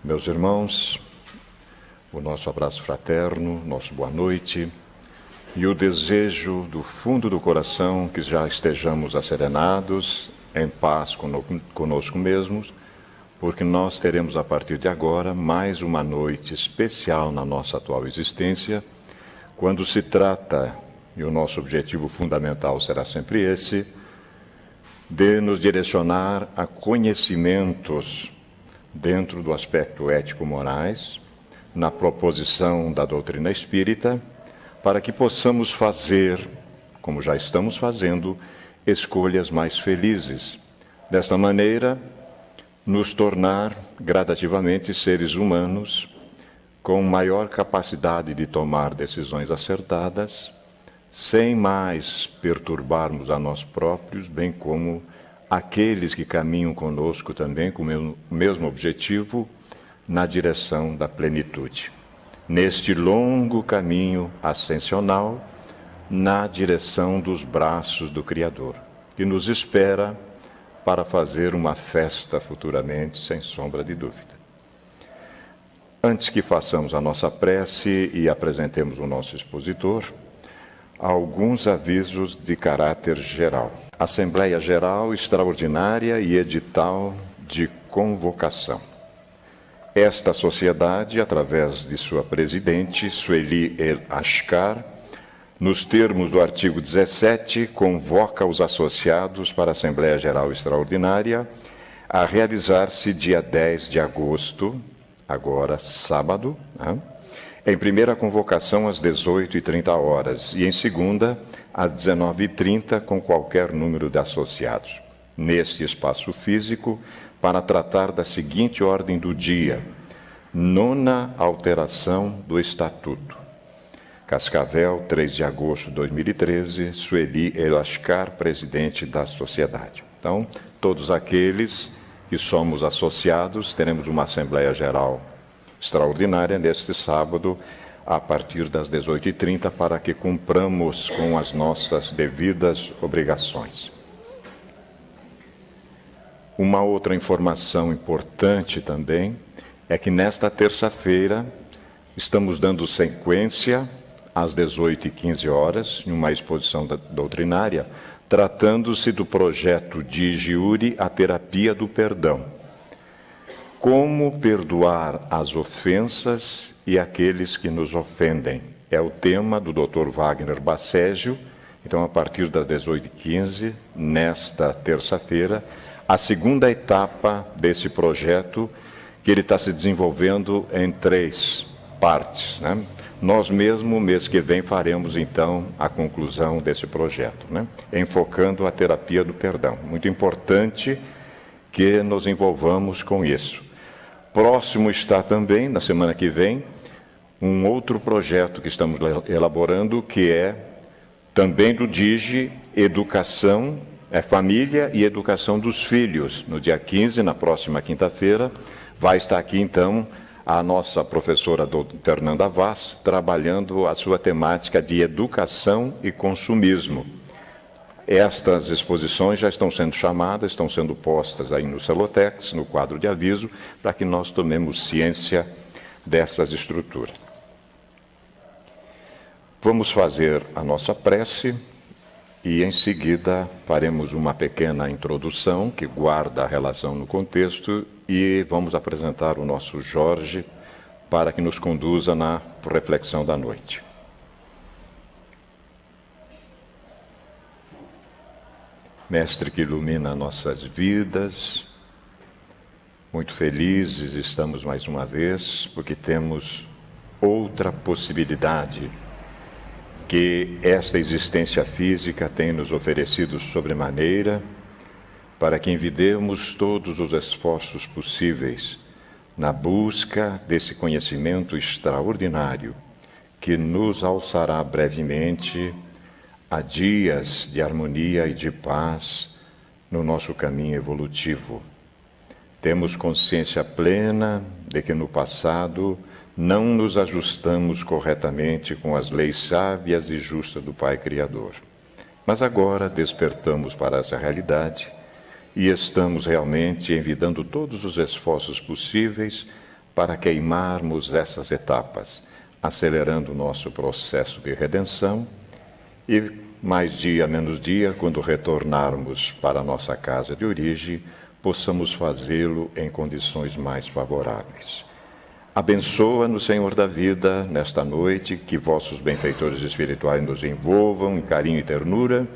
Meus irmãos, o nosso abraço fraterno, nosso boa noite e o desejo do fundo do coração que já estejamos asserenados, em paz conosco mesmos, porque nós teremos a partir de agora mais uma noite especial na nossa atual existência, quando se trata, e o nosso objetivo fundamental será sempre esse, de nos direcionar a conhecimentos dentro do aspecto ético-morais, na proposição da doutrina espírita, para que possamos fazer, como já estamos fazendo, escolhas mais felizes. Desta maneira, nos tornar gradativamente seres humanos com maior capacidade de tomar decisões acertadas, sem mais perturbarmos a nós próprios, bem como aqueles que caminham conosco também com o mesmo objetivo, na direção da plenitude. Neste longo caminho ascensional, na direção dos braços do Criador, que nos espera para fazer uma festa futuramente, sem sombra de dúvida. Antes que façamos a nossa prece e apresentemos o nosso expositor, alguns avisos de caráter geral. Assembleia Geral Extraordinária e edital de convocação. Esta sociedade, através de sua presidente, Sueli El Ashkar, nos termos do artigo 17, convoca os associados para a Assembleia Geral Extraordinária a realizar-se dia 10 de agosto, agora sábado, em primeira convocação às 18h30 e em segunda às 19h30 com qualquer número de associados. Neste espaço físico, para tratar da seguinte ordem do dia: 9ª alteração do Estatuto. Cascavel, 3 de agosto de 2013, Sueli El Ashkar, presidente da sociedade. Então, todos aqueles que somos associados, teremos uma Assembleia Geral Extraordinária neste sábado, a partir das 18h30, para que cumpramos com as nossas devidas obrigações. Uma outra informação importante também é que nesta terça-feira estamos dando sequência às 18h15, em uma exposição doutrinária, tratando-se do projeto de Giuri, a terapia do perdão. Como perdoar as ofensas e aqueles que nos ofendem? É o tema do Dr. Wagner Basségio. Então, a partir das 18h15, nesta terça-feira, a segunda etapa desse projeto, que ele está se desenvolvendo em 3 partes, Nós mesmo, mês que vem, faremos, então, a conclusão desse projeto, enfocando a terapia do perdão. Muito importante que nos envolvamos com isso. Próximo está também, na semana que vem, um outro projeto que estamos elaborando, que é também do DIGE, Educação, Família e Educação dos Filhos. No dia 15, na próxima quinta-feira, vai estar aqui, então, a nossa professora doutora Fernanda Vaz, trabalhando a sua temática de educação e consumismo. Estas exposições já estão sendo chamadas, estão sendo postas aí no Celotex, no quadro de aviso, para que nós tomemos ciência dessas estruturas. Vamos fazer a nossa prece e, em seguida, faremos uma pequena introdução que guarda a relação no contexto e vamos apresentar o nosso Jorge para que nos conduza na reflexão da noite. Mestre que ilumina nossas vidas, muito felizes estamos mais uma vez, porque temos outra possibilidade que esta existência física tem nos oferecido sobremaneira, para que envidemos todos os esforços possíveis na busca desse conhecimento extraordinário que nos alçará brevemente a dias de harmonia e de paz no nosso caminho evolutivo. Temos consciência plena de que no passado não nos ajustamos corretamente com as leis sábias e justas do Pai Criador. Mas agora despertamos para essa realidade e estamos realmente envidando todos os esforços possíveis para queimarmos essas etapas, acelerando o nosso processo de redenção e, mais dia menos dia, quando retornarmos para a nossa casa de origem, possamos fazê-lo em condições mais favoráveis. Abençoa-nos, Senhor da vida, nesta noite, que vossos benfeitores espirituais nos envolvam em carinho e ternura,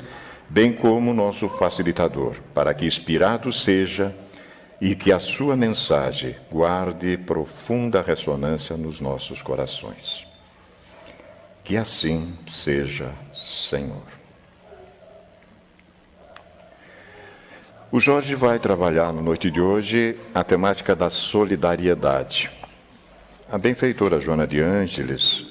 bem como nosso facilitador, para que inspirado seja e que a sua mensagem guarde profunda ressonância nos nossos corações. Que assim seja, Senhor. O Jorge vai trabalhar na noite de hoje a temática da solidariedade. A benfeitora Joana de Ângeles,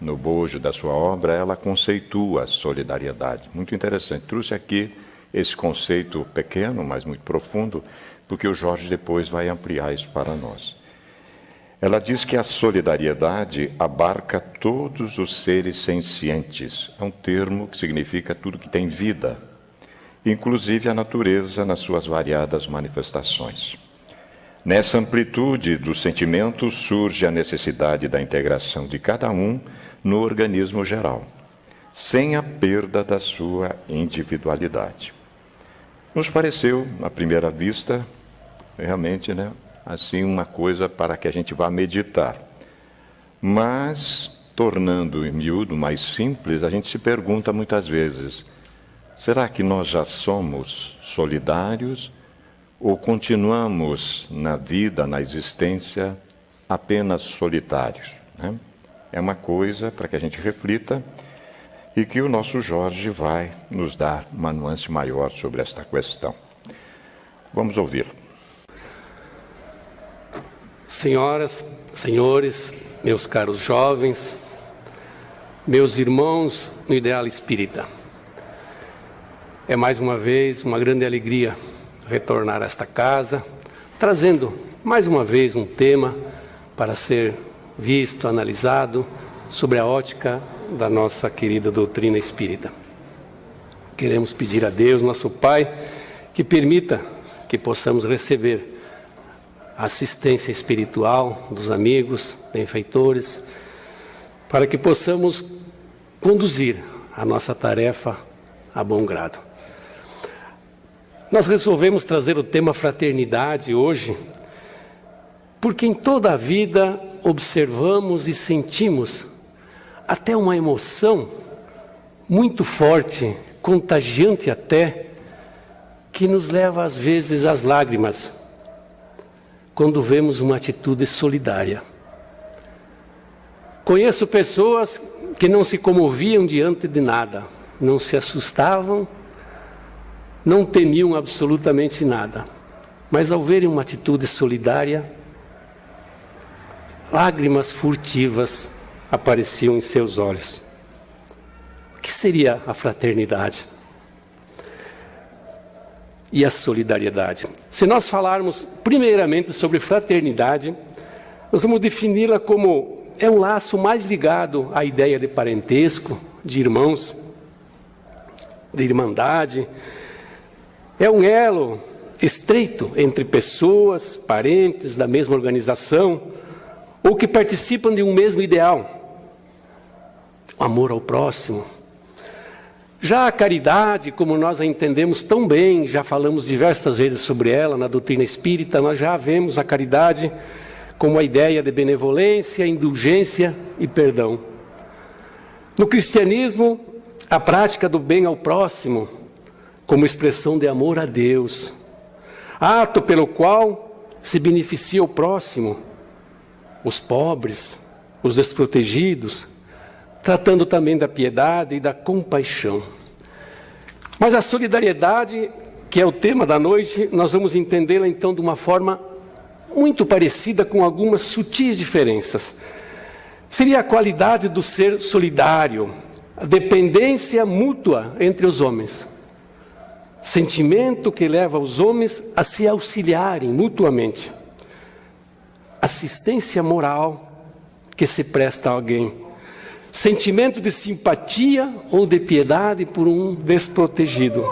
no bojo da sua obra, ela conceitua a solidariedade. Muito interessante. Trouxe aqui esse conceito pequeno, mas muito profundo, porque o Jorge depois vai ampliar isso para nós. Ela diz que a solidariedade abarca todos os seres sencientes. É um termo que significa tudo que tem vida, inclusive a natureza nas suas variadas manifestações. Nessa amplitude dos sentimentos surge a necessidade da integração de cada um no organismo geral, sem a perda da sua individualidade. Nos pareceu, à primeira vista, realmente, assim, uma coisa para que a gente vá meditar. Mas, tornando em miúdo mais simples, a gente se pergunta muitas vezes: será que nós já somos solidários ou continuamos na vida, na existência, apenas solitários? É uma coisa para que a gente reflita e que o nosso Jorge vai nos dar uma nuance maior sobre esta questão. Vamos ouvi-lo. Senhoras, senhores, meus caros jovens, meus irmãos no ideal espírita, é mais uma vez uma grande alegria retornar a esta casa, trazendo mais uma vez um tema para ser visto, analisado, sobre a ótica da nossa querida doutrina espírita. Queremos pedir a Deus, nosso Pai, que permita que possamos receber a assistência espiritual dos amigos, benfeitores, para que possamos conduzir a nossa tarefa a bom grado. Nós resolvemos trazer o tema fraternidade hoje, porque em toda a vida observamos e sentimos até uma emoção muito forte, contagiante até, que nos leva às vezes às lágrimas, quando vemos uma atitude solidária. Conheço pessoas que não se comoviam diante de nada, não se assustavam, não temiam absolutamente nada, mas ao verem uma atitude solidária, lágrimas furtivas apareciam em seus olhos. O que seria a fraternidade e a solidariedade? Se nós falarmos primeiramente sobre fraternidade, nós vamos defini-la como um laço mais ligado à ideia de parentesco, de irmãos, de irmandade. É um elo estreito entre pessoas, parentes da mesma organização, ou que participam de um mesmo ideal. O amor ao próximo. Já a caridade, como nós a entendemos tão bem, já falamos diversas vezes sobre ela na doutrina espírita, nós já vemos a caridade como a ideia de benevolência, indulgência e perdão. No cristianismo, a prática do bem ao próximo, como expressão de amor a Deus, ato pelo qual se beneficia o próximo, os pobres, os desprotegidos, tratando também da piedade e da compaixão. Mas a solidariedade, que é o tema da noite, nós vamos entendê-la então de uma forma muito parecida, com algumas sutis diferenças. Seria a qualidade do ser solidário, a dependência mútua entre os homens. Sentimento que leva os homens a se auxiliarem mutuamente. Assistência moral que se presta a alguém. Sentimento de simpatia ou de piedade por um desprotegido.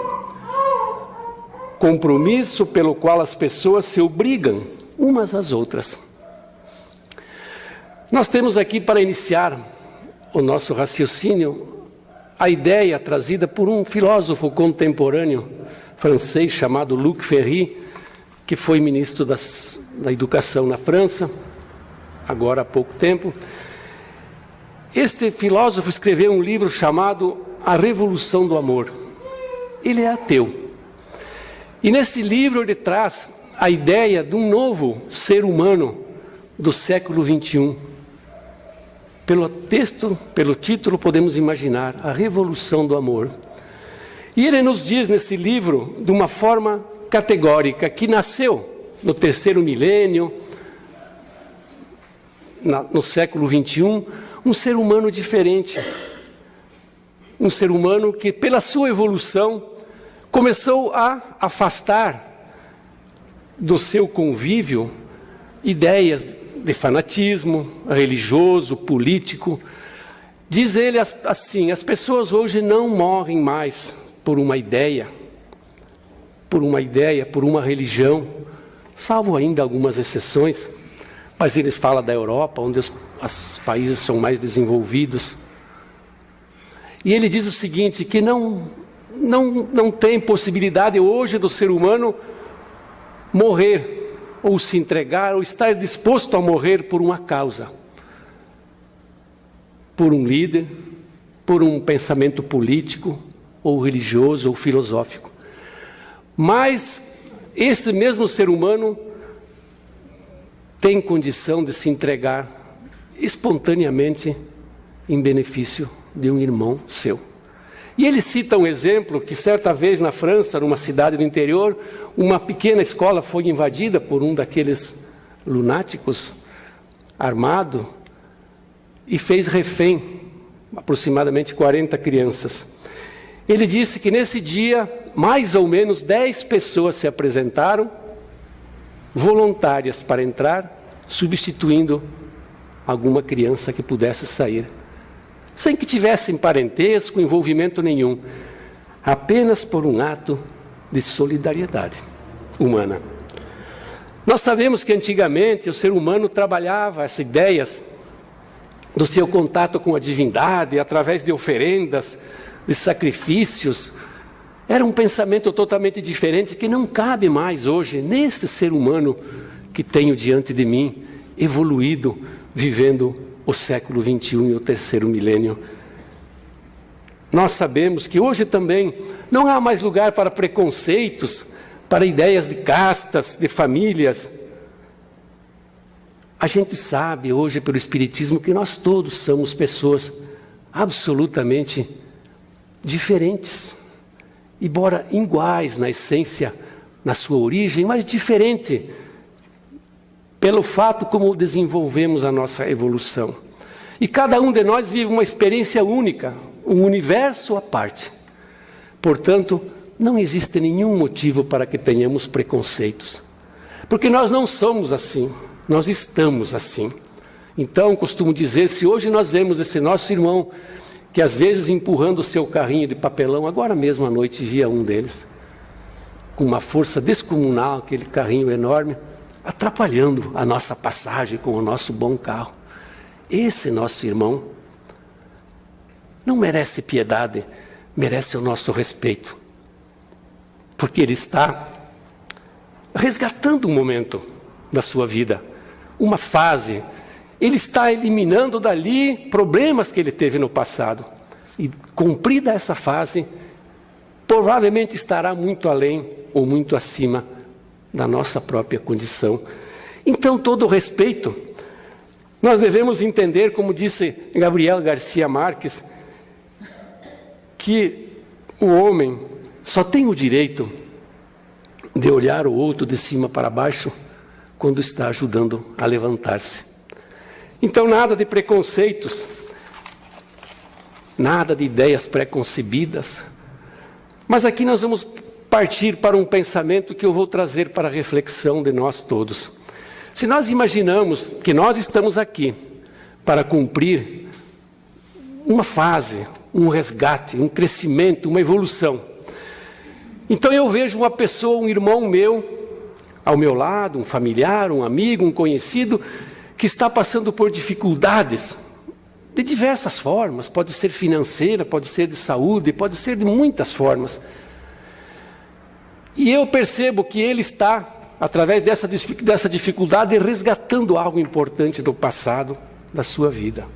Compromisso pelo qual as pessoas se obrigam umas às outras. Nós temos aqui, para iniciar o nosso raciocínio, a ideia trazida por um filósofo contemporâneo francês chamado Luc Ferry, que foi ministro da Educação na França, agora há pouco tempo. Este filósofo escreveu um livro chamado A Revolução do Amor. Ele é ateu. E nesse livro ele traz a ideia de um novo ser humano do século XXI. Pelo texto, pelo título, podemos imaginar a revolução do amor. E ele nos diz nesse livro, de uma forma categórica, que nasceu no terceiro milênio, no século XXI, um ser humano diferente. Um ser humano que, pela sua evolução, começou a afastar do seu convívio ideias de fanatismo religioso, político. Diz ele assim: as pessoas hoje não morrem mais por uma ideia, por uma religião, salvo ainda algumas exceções, mas ele fala da Europa, onde os países são mais desenvolvidos. E ele diz o seguinte, que não tem possibilidade hoje do ser humano morrer, ou se entregar, ou estar disposto a morrer por uma causa, por um líder, por um pensamento político, ou religioso, ou filosófico. Mas esse mesmo ser humano tem condição de se entregar espontaneamente em benefício de um irmão seu. E ele cita um exemplo que certa vez na França, numa cidade do interior, uma pequena escola foi invadida por um daqueles lunáticos armado e fez refém aproximadamente 40 crianças. Ele disse que nesse dia, mais ou menos 10 pessoas se apresentaram, voluntárias para entrar, substituindo alguma criança que pudesse sair, sem que tivessem parentesco, envolvimento nenhum, apenas por um ato de solidariedade humana. Nós sabemos que antigamente o ser humano trabalhava essas ideias do seu contato com a divindade, através de oferendas, de sacrifícios. Era um pensamento totalmente diferente que não cabe mais hoje nesse ser humano que tenho diante de mim, evoluído, vivendo o século XXI e o terceiro milênio. Nós sabemos que hoje também não há mais lugar para preconceitos, para ideias de castas, de famílias. A gente sabe hoje pelo Espiritismo que nós todos somos pessoas absolutamente diferentes, embora iguais na essência, na sua origem, mas diferente pelo fato como desenvolvemos a nossa evolução. E cada um de nós vive uma experiência única, um universo à parte. Portanto, não existe nenhum motivo para que tenhamos preconceitos, porque nós não somos assim, nós estamos assim. Então, costumo dizer, se hoje nós vemos esse nosso irmão, que às vezes empurrando o seu carrinho de papelão, agora mesmo à noite via um deles, com uma força descomunal, aquele carrinho enorme, atrapalhando a nossa passagem com o nosso bom carro. Esse nosso irmão não merece piedade, merece o nosso respeito, porque ele está resgatando um momento da sua vida, uma fase. Ele está eliminando dali problemas que ele teve no passado. E cumprida essa fase, provavelmente estará muito além ou muito acima da nossa própria condição. Então, todo o respeito, nós devemos entender, como disse Gabriel Garcia Marques, que o homem só tem o direito de olhar o outro de cima para baixo quando está ajudando a levantar-se. Então, nada de preconceitos, nada de ideias preconcebidas. Mas aqui nós vamos partir para um pensamento que eu vou trazer para a reflexão de nós todos. Se nós imaginamos que nós estamos aqui para cumprir uma fase, um resgate, um crescimento, uma evolução. Então eu vejo uma pessoa, um irmão meu, ao meu lado, um familiar, um amigo, um conhecido, que está passando por dificuldades de diversas formas, pode ser financeira, pode ser de saúde, pode ser de muitas formas. E eu percebo que ele está, através dessa dificuldade, resgatando algo importante do passado, da sua vida.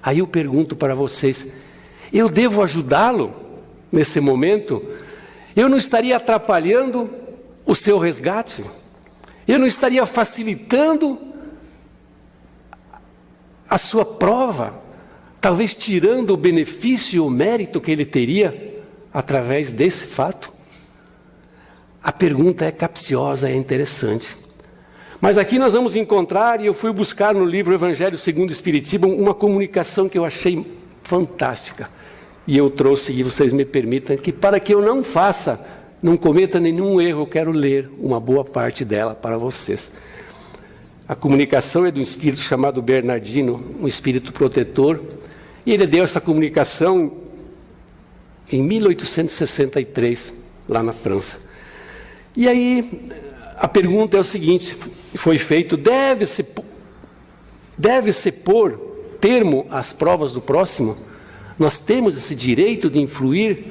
Aí eu pergunto para vocês, eu devo ajudá-lo nesse momento? Eu não estaria atrapalhando o seu resgate? Eu não estaria facilitando a sua prova? Talvez tirando o benefício ou mérito que ele teria através desse fato? A pergunta é capciosa, é interessante. Mas aqui nós vamos encontrar, e eu fui buscar no livro Evangelho segundo o Espiritismo, uma comunicação que eu achei fantástica. E eu trouxe, e vocês me permitam, que para que eu não cometa nenhum erro, eu quero ler uma boa parte dela para vocês. A comunicação é de um espírito chamado Bernardino, um espírito protetor, e ele deu essa comunicação em 1863, lá na França. E aí, a pergunta é o seguinte, foi feito, deve-se pôr termo às provas do próximo? Nós temos esse direito de influir?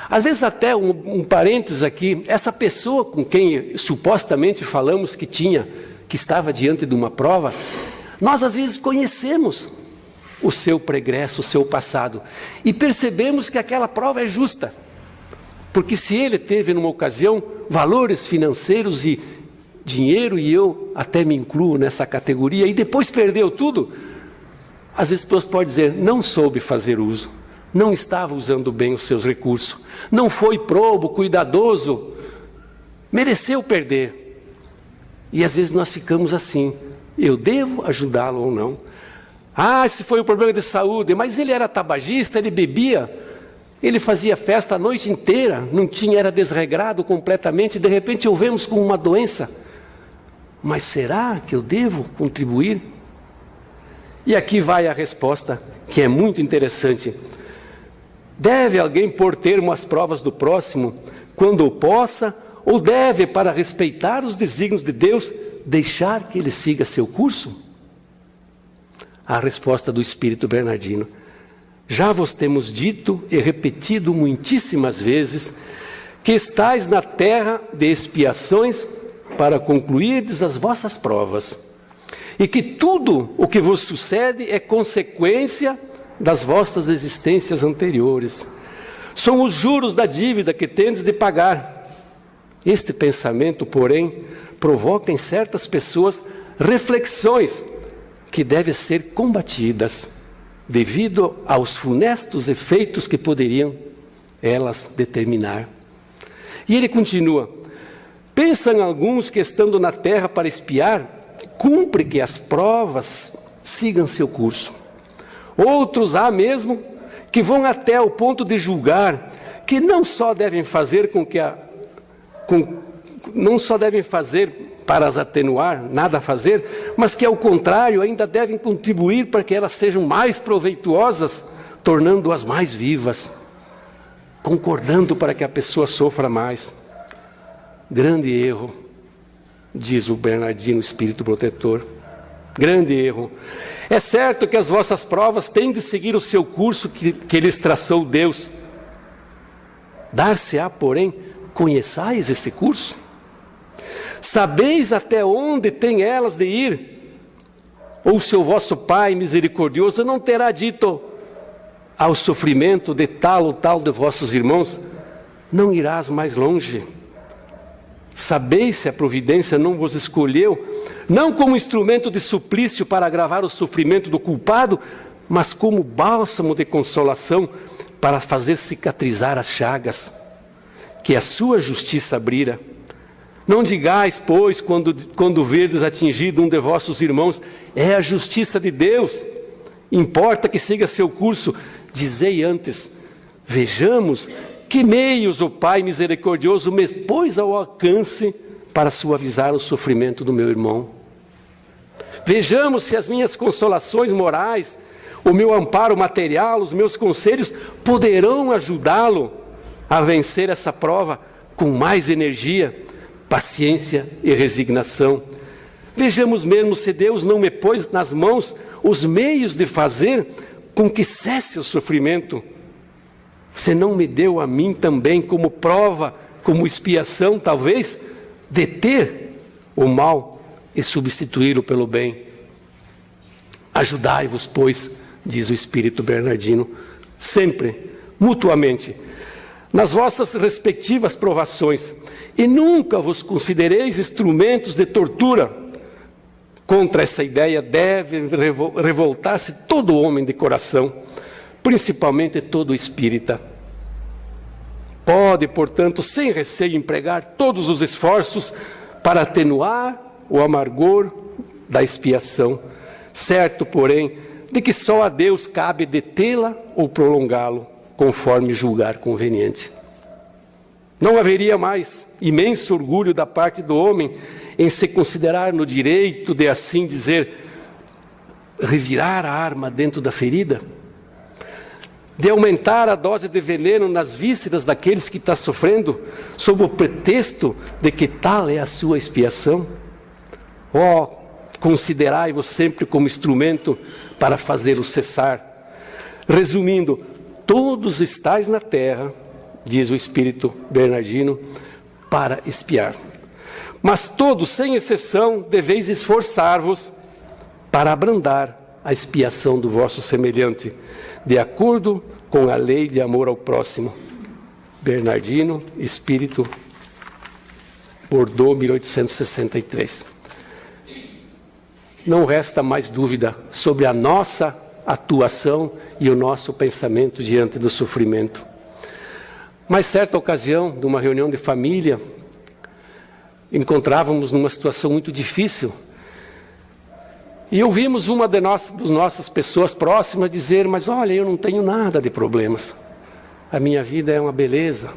Às vezes até, um parênteses aqui, essa pessoa com quem supostamente falamos que estava diante de uma prova, nós às vezes conhecemos o seu pregresso, o seu passado, e percebemos que aquela prova é justa. Porque se ele teve numa ocasião valores financeiros e dinheiro, e eu até me incluo nessa categoria, e depois perdeu tudo, às vezes as pessoas podem dizer, não soube fazer uso, não estava usando bem os seus recursos, não foi probo, cuidadoso, mereceu perder. E às vezes nós ficamos assim, eu devo ajudá-lo ou não? Esse foi um problema de saúde, mas ele era tabagista, ele bebia, ele fazia festa a noite inteira, era desregrado completamente, de repente o vemos com uma doença. Mas será que eu devo contribuir? E aqui vai a resposta, que é muito interessante. Deve alguém pôr termo às provas do próximo, quando o possa, ou deve, para respeitar os desígnios de Deus, deixar que ele siga seu curso? A resposta do Espírito Bernardino. Já vos temos dito e repetido muitíssimas vezes que estáis na terra de expiações para concluirdes as vossas provas, e que tudo o que vos sucede é consequência das vossas existências anteriores. São os juros da dívida que tendes de pagar. Este pensamento, porém, provoca em certas pessoas reflexões que devem ser combatidas, devido aos funestos efeitos que poderiam elas determinar. E ele continua, pensam alguns que estando na terra para espiar, cumpre que as provas sigam seu curso. Outros há mesmo que vão até o ponto de julgar que não só devem fazer para as atenuar, nada a fazer, mas que ao contrário ainda devem contribuir para que elas sejam mais proveituosas, tornando-as mais vivas, concordando para que a pessoa sofra mais. Grande erro, diz o Bernardino, espírito protetor. Grande erro. É certo que as vossas provas têm de seguir o seu curso que lhes traçou Deus. Dar-se-á, porém, conheçais esse curso? Sabeis até onde tem elas de ir? Ou se o vosso Pai misericordioso não terá dito ao sofrimento de tal ou tal de vossos irmãos, não irás mais longe? Sabeis se a providência não vos escolheu, não como instrumento de suplício para agravar o sofrimento do culpado, mas como bálsamo de consolação para fazer cicatrizar as chagas que a sua justiça abrira. Não digais, pois, quando verdes atingido um de vossos irmãos, é a justiça de Deus, importa que siga seu curso. Dizei antes, vejamos que meios o Pai misericordioso me pôs ao alcance para suavizar o sofrimento do meu irmão. Vejamos se as minhas consolações morais, o meu amparo material, os meus conselhos poderão ajudá-lo a vencer essa prova com mais energia, paciência e resignação. Vejamos mesmo se Deus não me pôs nas mãos os meios de fazer com que cesse o sofrimento, se não me deu a mim também como prova, como expiação, talvez, deter o mal e substituí-lo pelo bem. Ajudai-vos, pois, diz o Espírito Bernardino, sempre, mutuamente, nas vossas respectivas provações, e nunca vos considereis instrumentos de tortura. Contra essa ideia deve revoltar-se todo homem de coração, principalmente todo espírita. Pode, portanto, sem receio empregar todos os esforços para atenuar o amargor da expiação, certo, porém, de que só a Deus cabe detê-la ou prolongá-lo, conforme julgar conveniente. Não haveria mais imenso orgulho da parte do homem em se considerar no direito de, assim dizer, revirar a arma dentro da ferida? De aumentar a dose de veneno nas vísceras daqueles que estão sofrendo, sob o pretexto de que tal é a sua expiação? Oh, considerai-vos sempre como instrumento para fazê-lo cessar. Resumindo, todos estáis na terra, diz o Espírito Bernardino, para expiar. Mas todos, sem exceção, deveis esforçar-vos para abrandar a expiação do vosso semelhante, de acordo com a lei de amor ao próximo. Bernardino, Espírito, Bordeaux, 1863. Não resta mais dúvida sobre a nossa atuação e o nosso pensamento diante do sofrimento. Mas certa ocasião, numa reunião de família, encontrávamos numa situação muito difícil e ouvimos uma das nossas pessoas próximas dizer: mas olha, eu não tenho nada de problemas, a minha vida é uma beleza,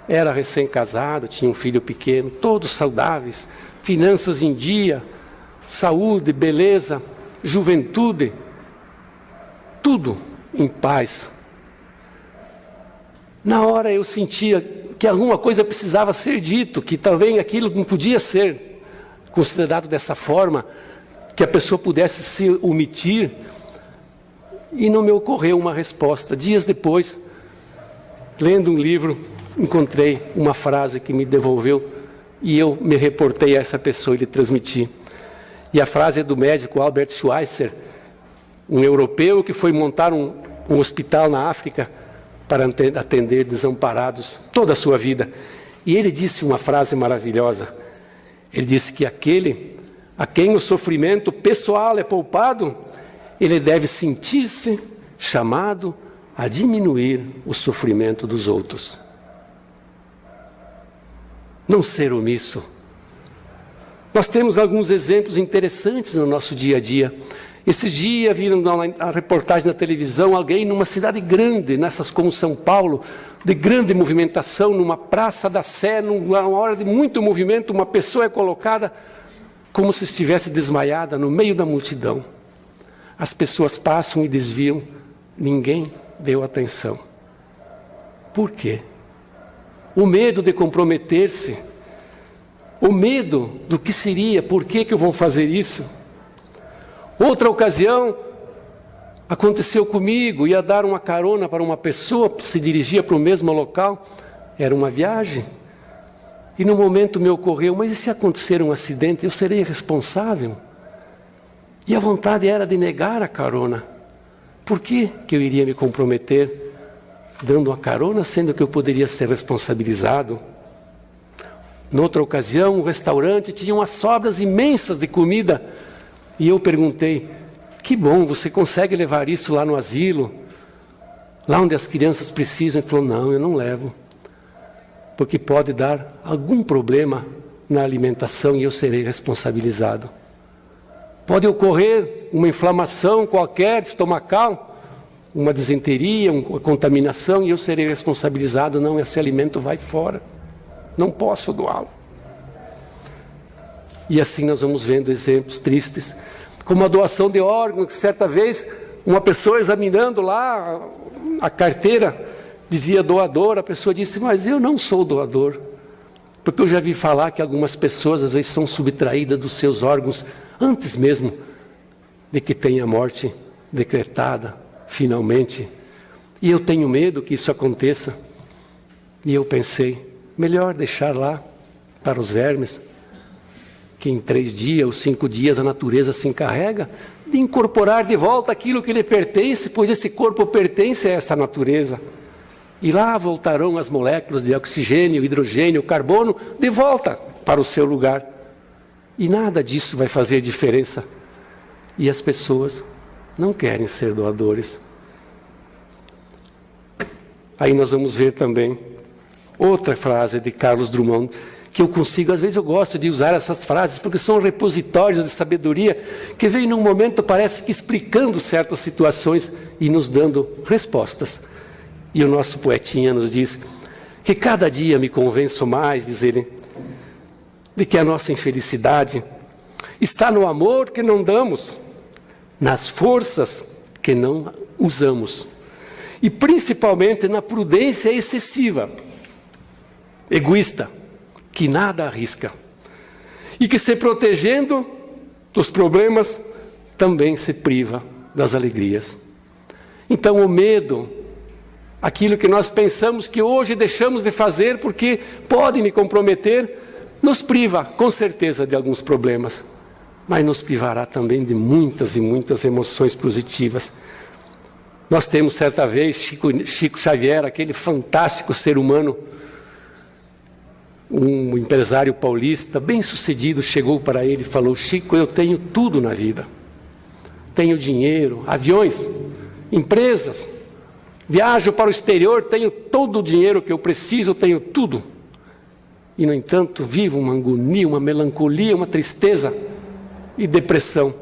era recém-casado, tinha um filho pequeno, todos saudáveis, finanças em dia, saúde, beleza, juventude, tudo em paz. Na hora eu sentia que alguma coisa precisava ser dito, que talvez aquilo não podia ser considerado dessa forma, que a pessoa pudesse se omitir, e não me ocorreu uma resposta. Dias depois, lendo um livro, encontrei uma frase que me devolveu, e eu me reportei a essa pessoa e lhe transmiti. E a frase é do médico Albert Schweitzer, um europeu que foi montar um hospital na África para atender desamparados toda a sua vida. E ele disse uma frase maravilhosa. Ele disse que aquele a quem o sofrimento pessoal é poupado, ele deve sentir-se chamado a diminuir o sofrimento dos outros. Não ser omisso. Nós temos alguns exemplos interessantes no nosso dia a dia. Esses dias viram a reportagem na televisão, alguém numa cidade grande, nessas como São Paulo, de grande movimentação, numa praça da Sé, numa hora de muito movimento, uma pessoa é colocada como se estivesse desmaiada no meio da multidão. As pessoas passam e desviam, ninguém deu atenção. Por quê? O medo de comprometer-se, o medo do que seria, por que eu vou fazer isso? Outra ocasião, aconteceu comigo, ia dar uma carona para uma pessoa, se dirigia para o mesmo local, era uma viagem, e no momento me ocorreu, mas e se acontecer um acidente, eu serei responsável? E a vontade era de negar a carona. Por que eu iria me comprometer dando a carona, sendo que eu poderia ser responsabilizado? Noutra ocasião, um restaurante tinha umas sobras imensas de comida, e eu perguntei: que bom, você consegue levar isso lá no asilo, lá onde as crianças precisam? Ele falou: não, eu não levo, porque pode dar algum problema na alimentação e eu serei responsabilizado. Pode ocorrer uma inflamação qualquer, estomacal, uma disenteria, uma contaminação, e eu serei responsabilizado. Não, esse alimento vai fora, não posso doá-lo. E assim nós vamos vendo exemplos tristes, como a doação de órgãos, que certa vez uma pessoa examinando lá a carteira, dizia doador, a pessoa disse: mas eu não sou doador. Porque eu já vi falar que algumas pessoas às vezes são subtraídas dos seus órgãos antes mesmo de que tenha a morte decretada, finalmente. E eu tenho medo que isso aconteça. E eu pensei, melhor deixar lá para os vermes, que em 3 dias ou 5 dias a natureza se encarrega de incorporar de volta aquilo que lhe pertence, pois esse corpo pertence a essa natureza. E lá voltarão as moléculas de oxigênio, hidrogênio, carbono, de volta para o seu lugar. E nada disso vai fazer diferença. E as pessoas não querem ser doadores. Aí nós vamos ver também outra frase de Carlos Drummond, que eu consigo, às vezes eu gosto de usar essas frases, porque são repositórios de sabedoria, que vem num momento, parece que explicando certas situações e nos dando respostas. E o nosso poetinha nos diz que cada dia me convenço mais, diz ele, de que a nossa infelicidade está no amor que não damos, nas forças que não usamos, e principalmente na prudência excessiva, egoísta, que nada arrisca, e que se protegendo dos problemas, também se priva das alegrias. Então o medo, aquilo que nós pensamos que hoje deixamos de fazer porque pode me comprometer, nos priva, com certeza, de alguns problemas, mas nos privará também de muitas e muitas emoções positivas. Nós temos certa vez Chico Xavier, aquele fantástico ser humano, um empresário paulista, bem sucedido, chegou para ele e falou: Chico, eu tenho tudo na vida. Tenho dinheiro, aviões, empresas, viajo para o exterior, tenho todo o dinheiro que eu preciso, tenho tudo. E, no entanto, vivo uma agonia, uma melancolia, uma tristeza e depressão.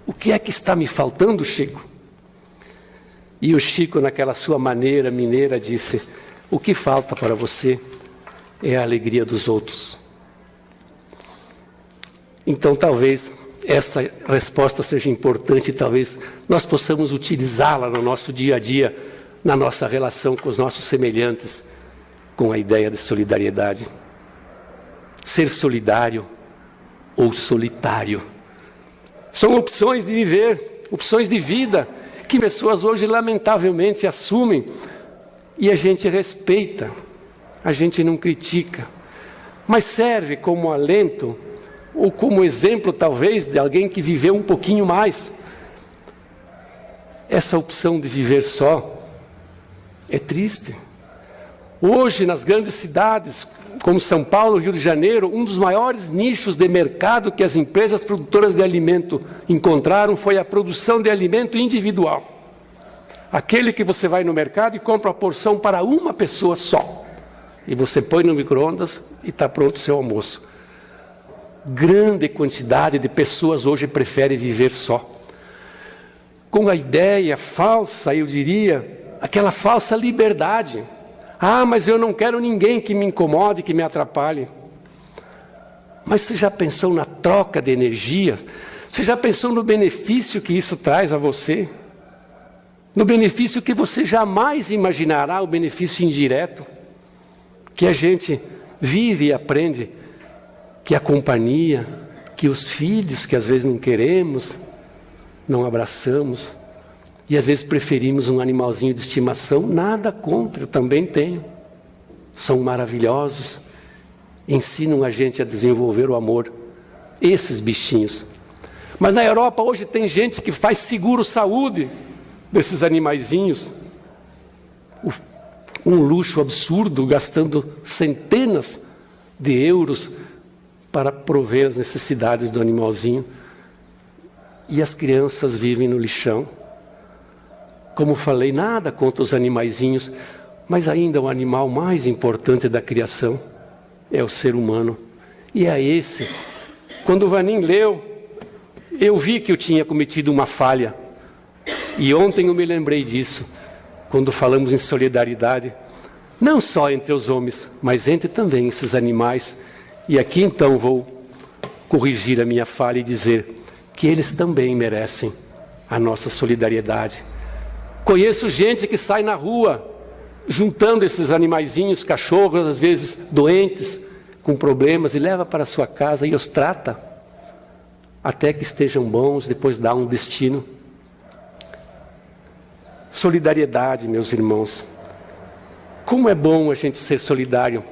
O que é que está me faltando, Chico? E o Chico, naquela sua maneira mineira, disse: o que falta para você é a alegria dos outros. Então, talvez essa resposta seja importante, talvez nós possamos utilizá-la no nosso dia a dia, na nossa relação com os nossos semelhantes, com a ideia de solidariedade. Ser solidário ou solitário são opções de viver, opções de vida, que pessoas hoje lamentavelmente assumem, e a gente respeita. A gente não critica, mas serve como alento ou como exemplo, talvez, de alguém que viveu um pouquinho mais. Essa opção de viver só é triste. Hoje, nas grandes cidades, como São Paulo, Rio de Janeiro, um dos maiores nichos de mercado que as empresas produtoras de alimento encontraram foi a produção de alimento individual. Aquele que você vai no mercado e compra a porção para uma pessoa só. E você põe no micro-ondas e está pronto o seu almoço. Grande quantidade de pessoas hoje preferem viver só. Com a ideia falsa, eu diria, aquela falsa liberdade. Ah, mas eu não quero ninguém que me incomode, que me atrapalhe. Mas você já pensou na troca de energia? Você já pensou no benefício que isso traz a você? No benefício que você jamais imaginará, o benefício indireto? Que a gente vive e aprende que a companhia, que os filhos que às vezes não queremos, não abraçamos, e às vezes preferimos um animalzinho de estimação, nada contra, eu também tenho. São maravilhosos, ensinam a gente a desenvolver o amor, esses bichinhos. Mas na Europa hoje tem gente que faz seguro-saúde desses animaizinhos, um luxo absurdo, gastando centenas de euros para prover as necessidades do animalzinho. E as crianças vivem no lixão. Como falei, nada contra os animaizinhos, mas ainda o animal mais importante da criação é o ser humano. E é esse. Quando o Vanim leu, eu vi que eu tinha cometido uma falha. E ontem eu me lembrei disso. Quando falamos em solidariedade, não só entre os homens, mas entre também esses animais. E aqui então vou corrigir a minha falha e dizer que eles também merecem a nossa solidariedade. Conheço gente que sai na rua, juntando esses animaizinhos, cachorros, às vezes doentes, com problemas e leva para a sua casa e os trata até que estejam bons, depois dá um destino. Solidariedade, meus irmãos. Como é bom a gente ser solidário.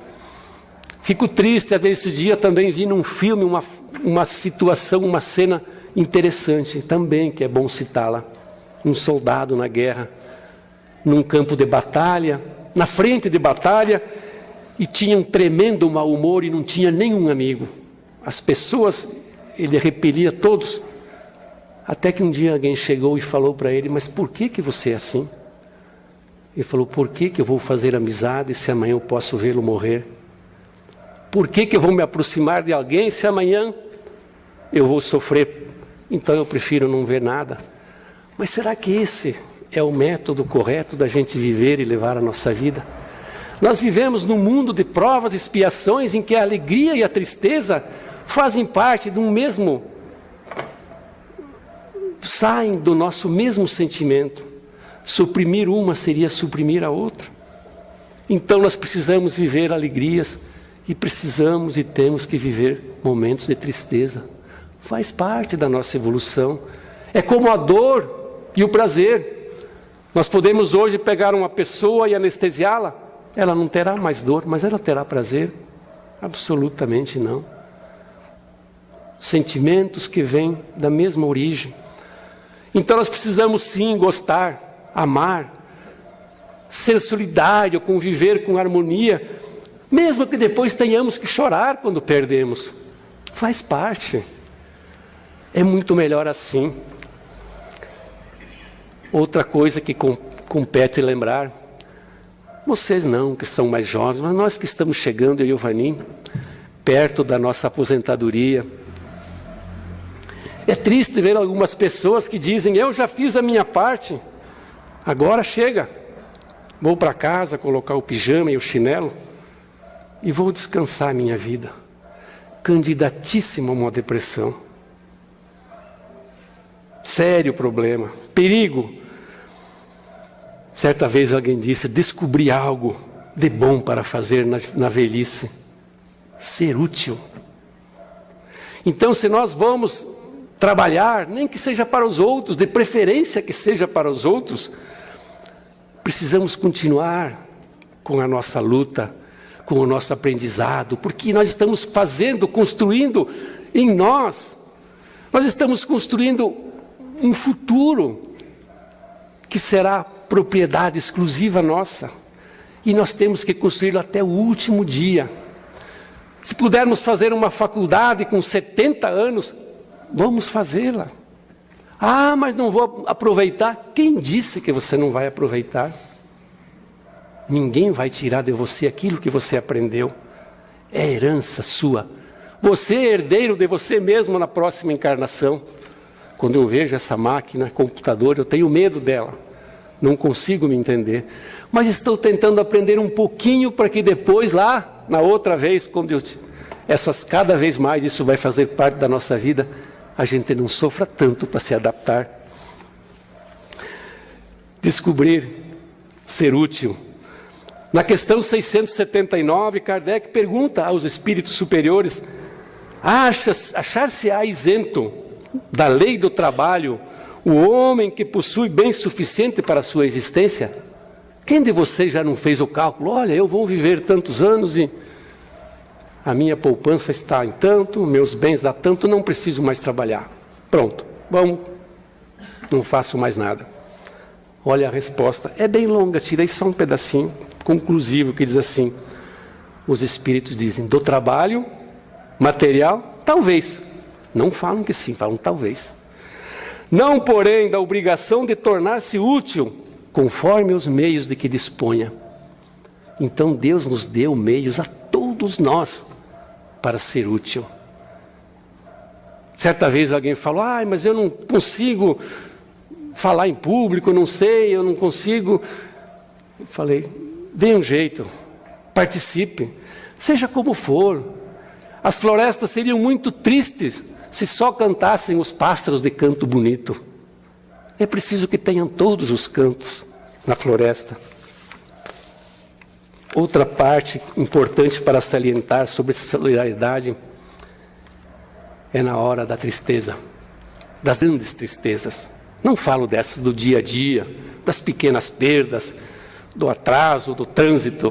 Fico triste, às vezes, esse dia também vi num filme uma situação, uma cena interessante, também que é bom citá-la. Um soldado na guerra, num campo de batalha, na frente de batalha, e tinha um tremendo mau humor e não tinha nenhum amigo. As pessoas, ele repelia todos. Até que um dia alguém chegou e falou para ele, mas por que você é assim? Ele falou, por que eu vou fazer amizade se amanhã eu posso vê-lo morrer? Por que eu vou me aproximar de alguém se amanhã eu vou sofrer? Então eu prefiro não ver nada. Mas será que esse é o método correto da gente viver e levar a nossa vida? Nós vivemos num mundo de provas e expiações em que a alegria e a tristeza fazem parte de um mesmo, saem do nosso mesmo sentimento. Suprimir uma seria suprimir a outra. Então nós precisamos viver alegrias e precisamos e temos que viver momentos de tristeza. Faz parte da nossa evolução. É como a dor e o prazer. Nós podemos hoje pegar uma pessoa e anestesiá-la. Ela não terá mais dor, mas ela terá prazer? Absolutamente não. Sentimentos que vêm da mesma origem. Então nós precisamos sim gostar, amar, ser solidário, conviver com harmonia, mesmo que depois tenhamos que chorar quando perdemos. Faz parte. É muito melhor assim. Outra coisa que compete lembrar, vocês não, que são mais jovens, mas nós que estamos chegando, eu e o Vanim, perto da nossa aposentadoria. É triste ver algumas pessoas que dizem, eu já fiz a minha parte, agora chega. Vou para casa colocar o pijama e o chinelo e vou descansar a minha vida. Candidatíssimo a uma depressão. Sério problema, perigo. Certa vez alguém disse, descobri algo de bom para fazer na velhice. Ser útil. Então, se nós vamos trabalhar, nem que seja para os outros, de preferência que seja para os outros, precisamos continuar com a nossa luta, com o nosso aprendizado, porque nós estamos construindo em nós, nós estamos construindo um futuro que será propriedade exclusiva nossa, e nós temos que construí-lo até o último dia. Se pudermos fazer uma faculdade com 70 anos, vamos fazê-la. Ah, mas não vou aproveitar. Quem disse que você não vai aproveitar? Ninguém vai tirar de você aquilo que você aprendeu. É herança sua. Você é herdeiro de você mesmo na próxima encarnação. Quando eu vejo essa máquina, computador, eu tenho medo dela. Não consigo me entender. Mas estou tentando aprender um pouquinho para que depois, lá, na outra vez, cada vez mais isso vai fazer parte da nossa vida, a gente não sofra tanto para se adaptar. Descobrir, ser útil. Na questão 679, Kardec pergunta aos espíritos superiores, achar-se-á isento da lei do trabalho o homem que possui bem suficiente para a sua existência? Quem de vocês já não fez o cálculo? Olha, eu vou viver tantos anos e a minha poupança está em tanto, meus bens dá tanto, não preciso mais trabalhar. Pronto, vamos, não faço mais nada. Olha a resposta, é bem longa, tirei só um pedacinho conclusivo que diz assim, os espíritos dizem, do trabalho material, talvez. Não falam que sim, falam talvez. Não, porém, da obrigação de tornar-se útil, conforme os meios de que disponha. Então Deus nos deu meios a todos nós para ser útil. Certa vez alguém falou, mas eu não consigo falar em público, eu não consigo. Eu falei, dê um jeito, participe, seja como for. As florestas seriam muito tristes se só cantassem os pássaros de canto bonito. É preciso que tenham todos os cantos na floresta. Outra parte importante para salientar sobre solidariedade é na hora da tristeza, das grandes tristezas. Não falo dessas do dia a dia, das pequenas perdas, do atraso, do trânsito,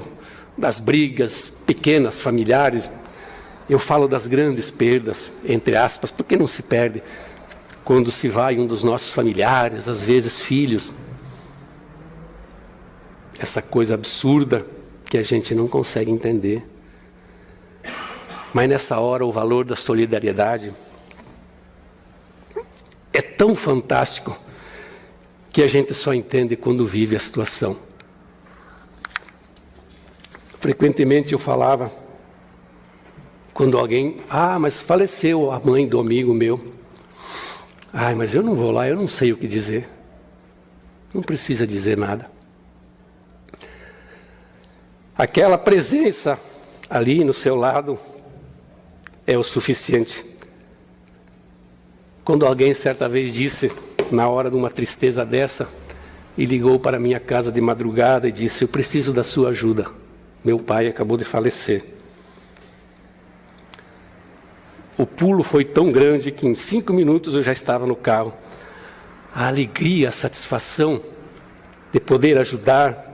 das brigas pequenas, familiares. Eu falo das grandes perdas, entre aspas, porque não se perde quando se vai um dos nossos familiares, às vezes filhos. Essa coisa absurda que a gente não consegue entender. Mas nessa hora o valor da solidariedade é tão fantástico que a gente só entende quando vive a situação. Frequentemente eu falava, quando alguém, mas faleceu a mãe do amigo meu. Mas eu não vou lá, eu não sei o que dizer. Não precisa dizer nada. Aquela presença ali no seu lado é o suficiente. Quando alguém certa vez disse, na hora de uma tristeza dessa, e ligou para a minha casa de madrugada e disse: eu preciso da sua ajuda. Meu pai acabou de falecer. O pulo foi tão grande que em 5 minutos eu já estava no carro. A alegria, a satisfação de poder ajudar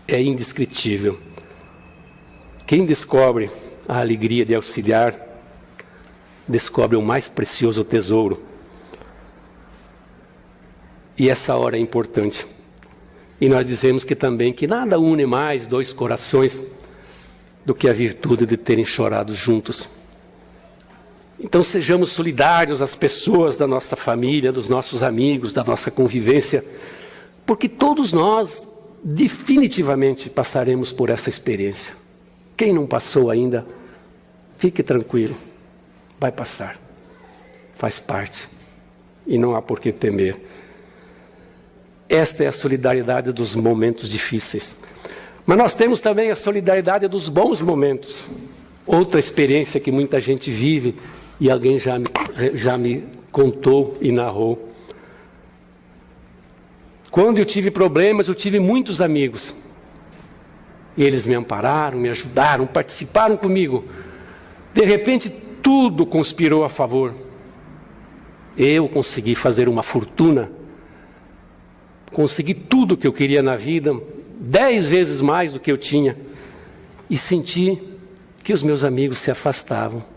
é indescritível. Quem descobre a alegria de auxiliar, descobre o mais precioso tesouro. E essa hora é importante. E nós dizemos que também que nada une mais 2 corações do que a virtude de terem chorado juntos. Então sejamos solidários às pessoas da nossa família, dos nossos amigos, da nossa convivência, porque todos nós definitivamente passaremos por essa experiência. Quem não passou ainda, fique tranquilo, vai passar, faz parte, e não há por que temer. Esta é a solidariedade dos momentos difíceis. Mas nós temos também a solidariedade dos bons momentos. Outra experiência que muita gente vive, e alguém já me contou e narrou. Quando eu tive problemas, eu tive muitos amigos. E eles me ampararam, me ajudaram, participaram comigo. De repente, tudo conspirou a favor. Eu consegui fazer uma fortuna. Consegui tudo que eu queria na vida, 10 vezes mais do que eu tinha. E senti que os meus amigos se afastavam.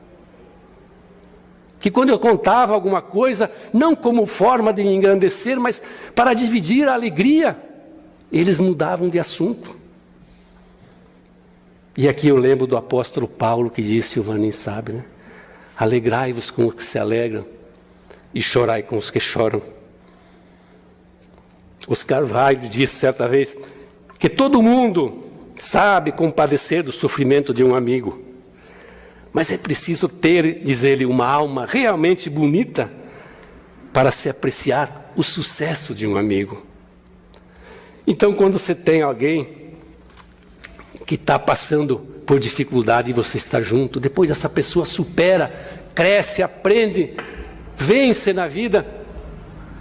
Que quando eu contava alguma coisa, não como forma de me engrandecer, mas para dividir a alegria, eles mudavam de assunto. E aqui eu lembro do apóstolo Paulo que disse, o Vanin sabe, né? Alegrai-vos com os que se alegram e chorai com os que choram. Oscar Wilde disse certa vez que todo mundo sabe compadecer do sofrimento de um amigo. Mas é preciso ter, diz ele, uma alma realmente bonita para se apreciar o sucesso de um amigo. Então, quando você tem alguém que está passando por dificuldade e você está junto, depois essa pessoa supera, cresce, aprende, vence na vida,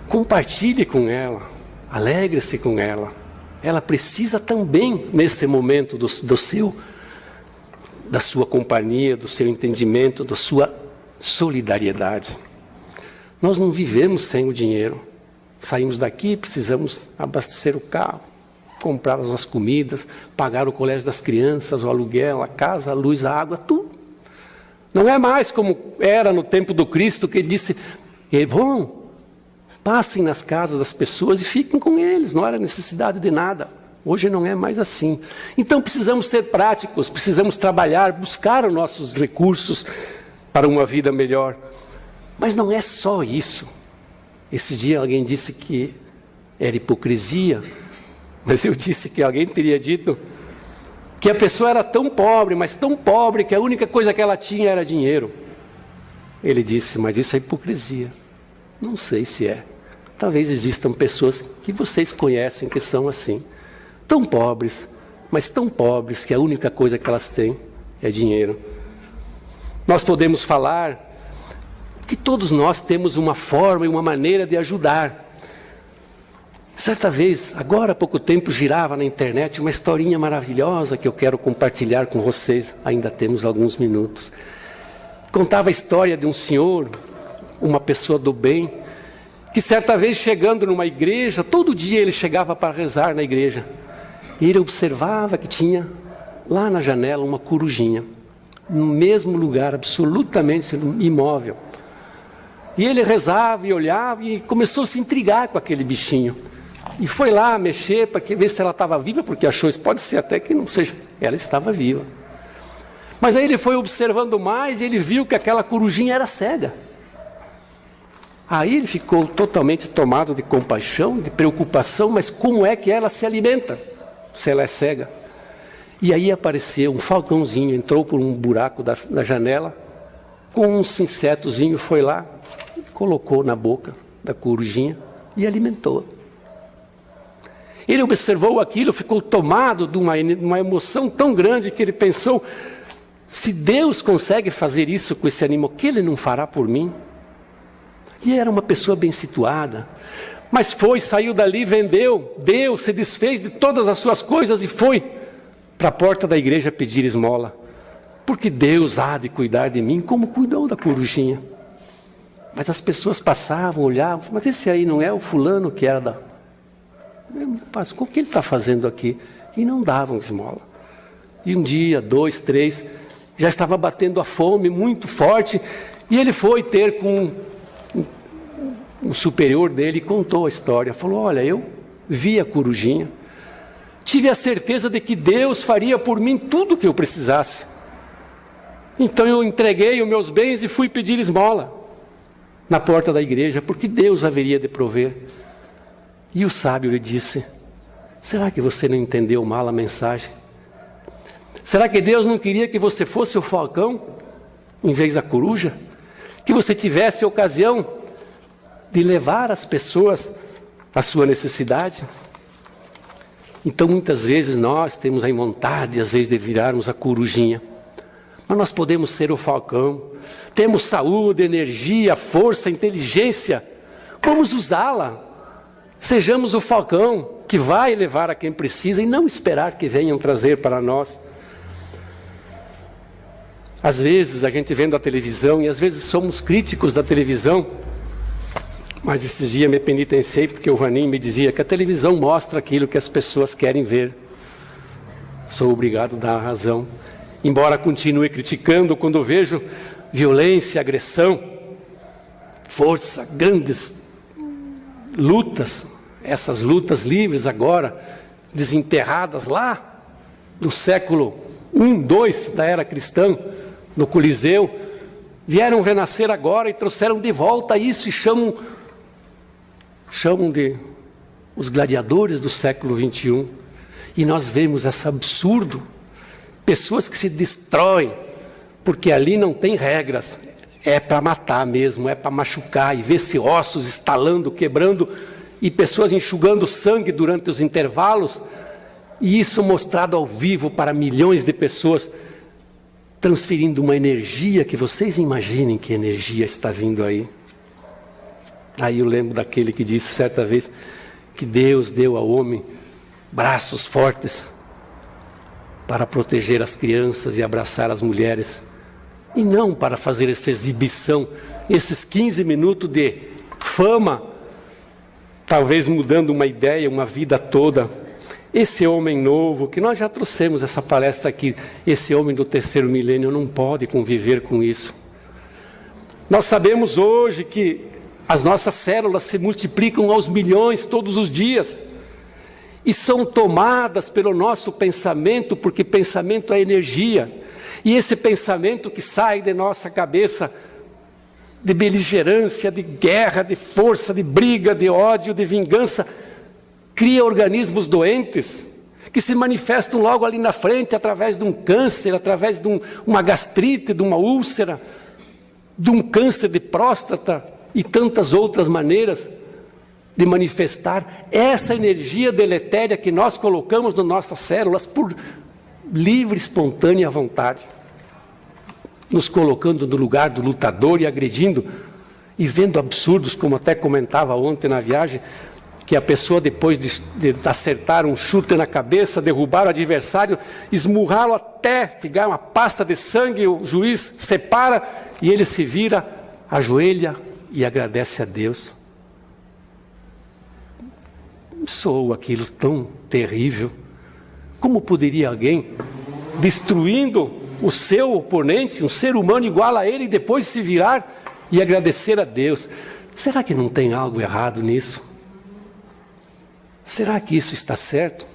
compartilhe com ela, alegre-se com ela. Ela precisa também, nesse momento da sua companhia, do seu entendimento, da sua solidariedade. Nós não vivemos sem o dinheiro. Saímos daqui, precisamos abastecer o carro, comprar as comidas, pagar o colégio das crianças, o aluguel, a casa, a luz, a água, tudo. Não é mais como era no tempo do Cristo, que ele disse, vão, passem nas casas das pessoas e fiquem com eles, não era necessidade de nada. Hoje não é mais assim. Então precisamos ser práticos, precisamos trabalhar, buscar os nossos recursos para uma vida melhor. Mas não é só isso. Esse dia alguém disse que era hipocrisia, mas eu disse que alguém teria dito que a pessoa era tão pobre, mas tão pobre, que a única coisa que ela tinha era dinheiro. Ele disse, mas isso é hipocrisia. Não sei se é. Talvez existam pessoas que vocês conhecem que são assim. Tão pobres, mas tão pobres que a única coisa que elas têm é dinheiro. Nós podemos falar que todos nós temos uma forma e uma maneira de ajudar. Certa vez, agora há pouco tempo, girava na internet uma historinha maravilhosa que eu quero compartilhar com vocês. Ainda temos alguns minutos. Contava a história de um senhor, uma pessoa do bem, que certa vez chegando numa igreja, todo dia ele chegava para rezar na igreja. E ele observava que tinha lá na janela uma corujinha, no mesmo lugar, absolutamente imóvel. E ele rezava e olhava e começou a se intrigar com aquele bichinho. E foi lá mexer para ver se ela estava viva, porque achou isso, pode ser até que não seja. Ela estava viva. Mas aí ele foi observando mais e ele viu que aquela corujinha era cega. Aí ele ficou totalmente tomado de compaixão, de preocupação, mas como é que ela se alimenta, se ela é cega? E aí apareceu um falcãozinho, entrou por um buraco da janela, com um insetozinho, foi lá, colocou na boca da corujinha e alimentou. Ele observou aquilo, ficou tomado de uma emoção tão grande que ele pensou, se Deus consegue fazer isso com esse animal, o que Ele não fará por mim? E era uma pessoa bem situada, mas saiu dali, vendeu, deu, se desfez de todas as suas coisas e foi para a porta da igreja pedir esmola. Porque Deus há de cuidar de mim como cuidou da corujinha. Mas as pessoas passavam, olhavam, mas esse aí não é o fulano que era da... Mas o que ele está fazendo aqui? E não davam esmola. E um dia, 2, 3, já estava batendo a fome muito forte, e ele foi ter com um superior dele e contou a história. Falou, olha, eu vi a corujinha, tive a certeza de que Deus faria por mim tudo o que eu precisasse. Então eu entreguei os meus bens e fui pedir esmola na porta da igreja, porque Deus haveria de prover. E o sábio lhe disse, será que você não entendeu mal a mensagem? Será que Deus não queria que você fosse o falcão, em vez da coruja? Que você tivesse a ocasião de levar as pessoas à sua necessidade? Então muitas vezes nós temos a vontade, às vezes, de virarmos a corujinha. Mas nós podemos ser o falcão. Temos saúde, energia, força, inteligência. Vamos usá-la. Sejamos o falcão que vai levar a quem precisa e não esperar que venham trazer para nós. Às vezes a gente vendo a televisão, e às vezes somos críticos da televisão, mas esses dias me penitenciei porque o Vaninho me dizia que a televisão mostra aquilo que as pessoas querem ver. Sou obrigado a dar a razão. Embora continue criticando quando vejo violência, agressão, força, grandes lutas, essas lutas livres agora, desenterradas lá do século I, 2 da era cristã, no Coliseu, vieram renascer agora e trouxeram de volta isso e chamam de os gladiadores do século XXI. E nós vemos esse absurdo, pessoas que se destroem, porque ali não tem regras, é para matar mesmo, é para machucar, e ver-se ossos estalando, quebrando, e pessoas enxugando sangue durante os intervalos, e isso mostrado ao vivo para milhões de pessoas, transferindo uma energia que vocês imaginem que energia está vindo aí. Aí eu lembro daquele que disse certa vez que Deus deu ao homem braços fortes para proteger as crianças e abraçar as mulheres, e não para fazer essa exibição, esses 15 minutos de fama, talvez mudando uma ideia, uma vida toda. Esse homem novo, que nós já trouxemos essa palestra aqui, esse homem do terceiro milênio não pode conviver com isso. Nós sabemos hoje que as nossas células se multiplicam aos milhões todos os dias, e são tomadas pelo nosso pensamento, porque pensamento é energia, e esse pensamento que sai de nossa cabeça, de beligerância, de guerra, de força, de briga, de ódio, de vingança, cria organismos doentes, que se manifestam logo ali na frente, através de um câncer, através de uma gastrite, de uma úlcera, de um câncer de próstata, e tantas outras maneiras de manifestar essa energia deletéria que nós colocamos nas nossas células por livre, espontânea vontade, nos colocando no lugar do lutador e agredindo, e vendo absurdos, como até comentava ontem na viagem, que a pessoa, depois de acertar um chute na cabeça, derrubar o adversário, esmurrá-lo até ficar uma pasta de sangue, o juiz separa e ele se vira, ajoelha e agradece a Deus. Soa aquilo tão terrível. Como poderia alguém, destruindo o seu oponente, um ser humano igual a ele, depois se virar e agradecer a Deus? Será que não tem algo errado nisso? Será que isso está certo?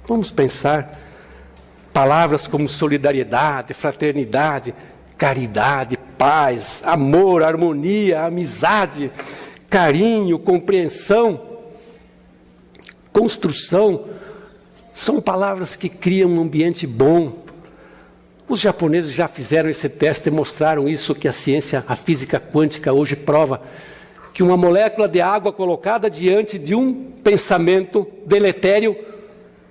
Vamos pensar. Palavras como solidariedade, fraternidade, caridade, paz, amor, harmonia, amizade, carinho, compreensão, construção, são palavras que criam um ambiente bom. Os japoneses já fizeram esse teste e mostraram isso, que a ciência, a física quântica hoje prova, que uma molécula de água colocada diante de um pensamento deletério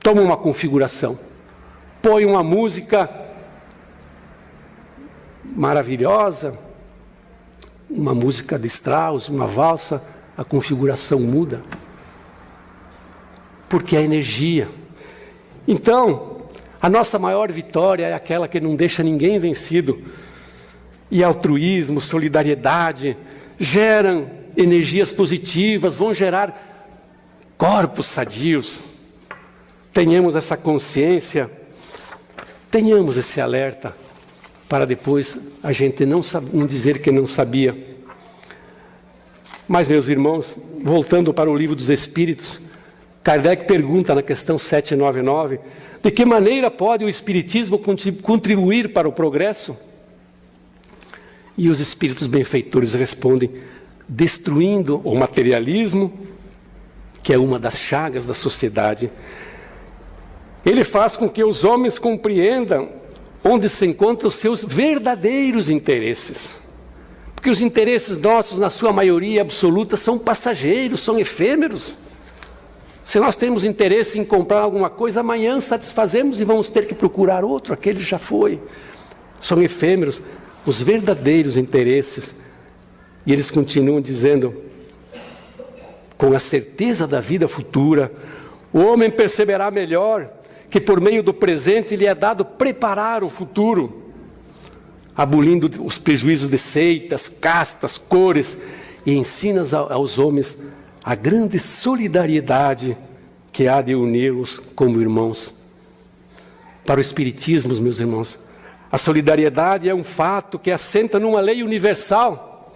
toma uma configuração. Põe uma música maravilhosa, uma música de Strauss, uma valsa, a configuração muda. Porque é energia. Então, a nossa maior vitória é aquela que não deixa ninguém vencido. E altruísmo, solidariedade, geram energias positivas, vão gerar corpos sadios. Tenhamos essa consciência, tenhamos esse alerta, para depois a gente não dizer que não sabia. Mas, meus irmãos, voltando para o Livro dos Espíritos, Kardec pergunta na questão 799, de que maneira pode o Espiritismo contribuir para o progresso? E os Espíritos benfeitores respondem, destruindo o materialismo, que é uma das chagas da sociedade. Ele faz com que os homens compreendam onde se encontram os seus verdadeiros interesses. Porque os interesses nossos, na sua maioria absoluta, são passageiros, são efêmeros. Se nós temos interesse em comprar alguma coisa, amanhã satisfazemos e vamos ter que procurar outro, aquele já foi. São efêmeros, os verdadeiros interesses. E eles continuam dizendo, com a certeza da vida futura, o homem perceberá melhor que por meio do presente lhe é dado preparar o futuro, abolindo os prejuízos de seitas, castas, cores, e ensinas aos homens a grande solidariedade que há de uni-los como irmãos. Para o Espiritismo, meus irmãos, a solidariedade é um fato que assenta numa lei universal,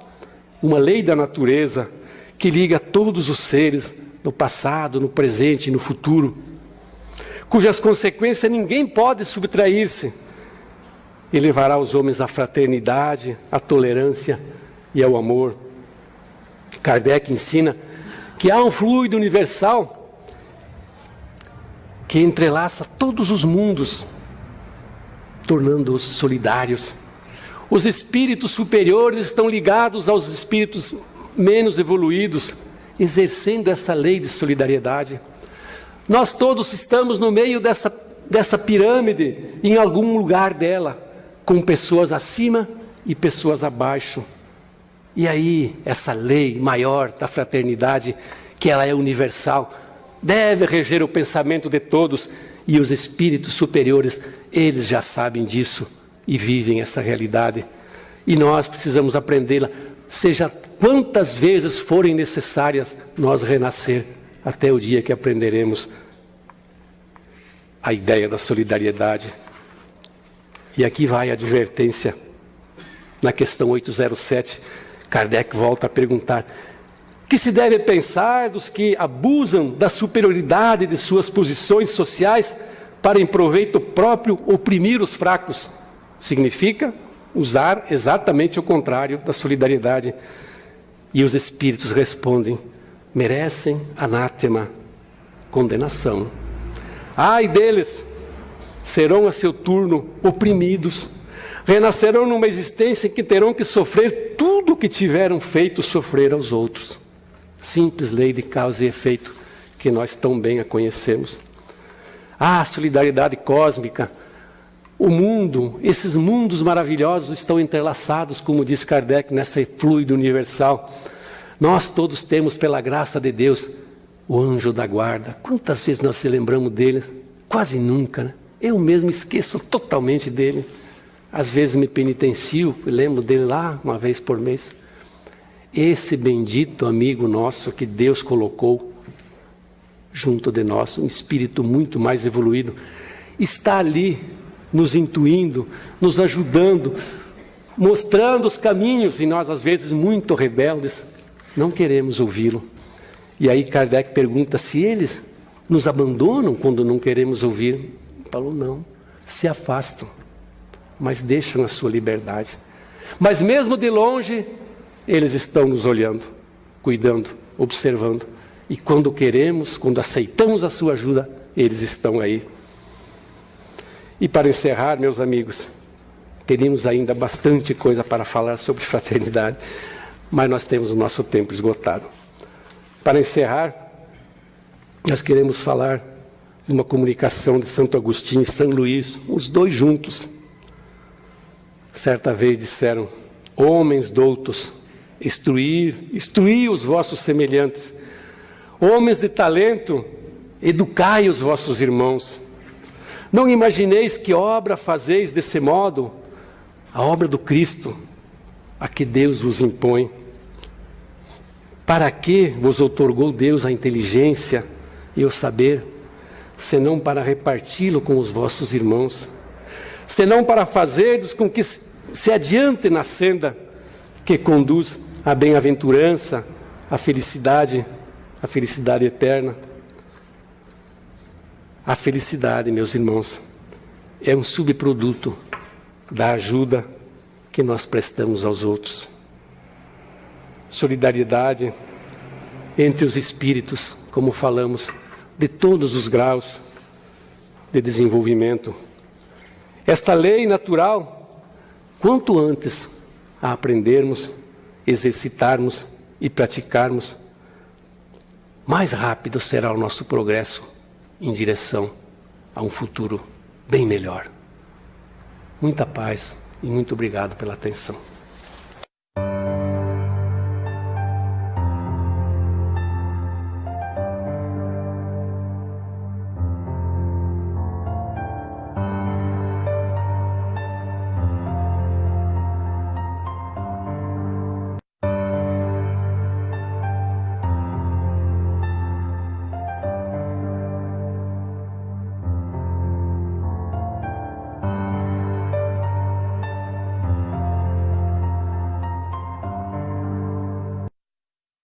uma lei da natureza, que liga todos os seres, no passado, no presente e no futuro, cujas consequências ninguém pode subtrair-se, e levará os homens à fraternidade, à tolerância e ao amor. Kardec ensina que há um fluido universal que entrelaça todos os mundos, tornando-os solidários. Os espíritos superiores estão ligados aos espíritos menos evoluídos, exercendo essa lei de solidariedade. Nós todos estamos no meio dessa pirâmide, em algum lugar dela, com pessoas acima e pessoas abaixo. E aí, essa lei maior da fraternidade, que ela é universal, deve reger o pensamento de todos, e os espíritos superiores, eles já sabem disso e vivem essa realidade. E nós precisamos aprendê-la, seja quantas vezes forem necessárias nós renascer, até o dia que aprenderemos a ideia da solidariedade. E aqui vai a advertência. Na questão 807, Kardec volta a perguntar: que se deve pensar dos que abusam da superioridade de suas posições sociais para em proveito próprio oprimir os fracos? Significa usar exatamente o contrário da solidariedade. E os espíritos respondem: merecem anátema, condenação. Ai deles, serão a seu turno oprimidos, renascerão numa existência em que terão que sofrer tudo o que tiveram feito sofrer aos outros. Simples lei de causa e efeito que nós tão bem a conhecemos. Ah, solidariedade cósmica. O mundo, esses mundos maravilhosos estão entrelaçados, como diz Kardec, nessa fluido universal. Nós todos temos, pela graça de Deus, o anjo da guarda. Quantas vezes nós se lembramos dele? Quase nunca, né? Eu mesmo esqueço totalmente dele. Às vezes me penitencio, lembro dele lá uma vez por mês. Esse bendito amigo nosso que Deus colocou junto de nós, um espírito muito mais evoluído, está ali nos intuindo, nos ajudando, mostrando os caminhos, e nós às vezes muito rebeldes, não queremos ouvi-lo. E aí Kardec pergunta se eles nos abandonam quando não queremos ouvir. Paulo, não, se afastam, mas deixam a sua liberdade. Mas mesmo de longe, eles estão nos olhando, cuidando, observando. E quando queremos, quando aceitamos a sua ajuda, eles estão aí. E para encerrar, meus amigos, teríamos ainda bastante coisa para falar sobre fraternidade, mas nós temos o nosso tempo esgotado. Para encerrar, nós queremos falar de uma comunicação de Santo Agostinho e São Luís, os dois juntos. Certa vez disseram: homens doutos, instruí os vossos semelhantes. Homens de talento, educai os vossos irmãos. Não imagineis que obra fazeis desse modo, a obra do Cristo, a que Deus vos impõe. Para que vos outorgou Deus a inteligência e o saber, senão para reparti-lo com os vossos irmãos, senão para fazerdes com que se adiante na senda que conduz à bem-aventurança, à felicidade eterna. A felicidade, meus irmãos, é um subproduto da ajuda que nós prestamos aos outros. Solidariedade entre os espíritos, como falamos, de todos os graus de desenvolvimento. Esta lei natural, quanto antes a aprendermos, exercitarmos e praticarmos, mais rápido será o nosso progresso em direção a um futuro bem melhor. Muita paz e muito obrigado pela atenção.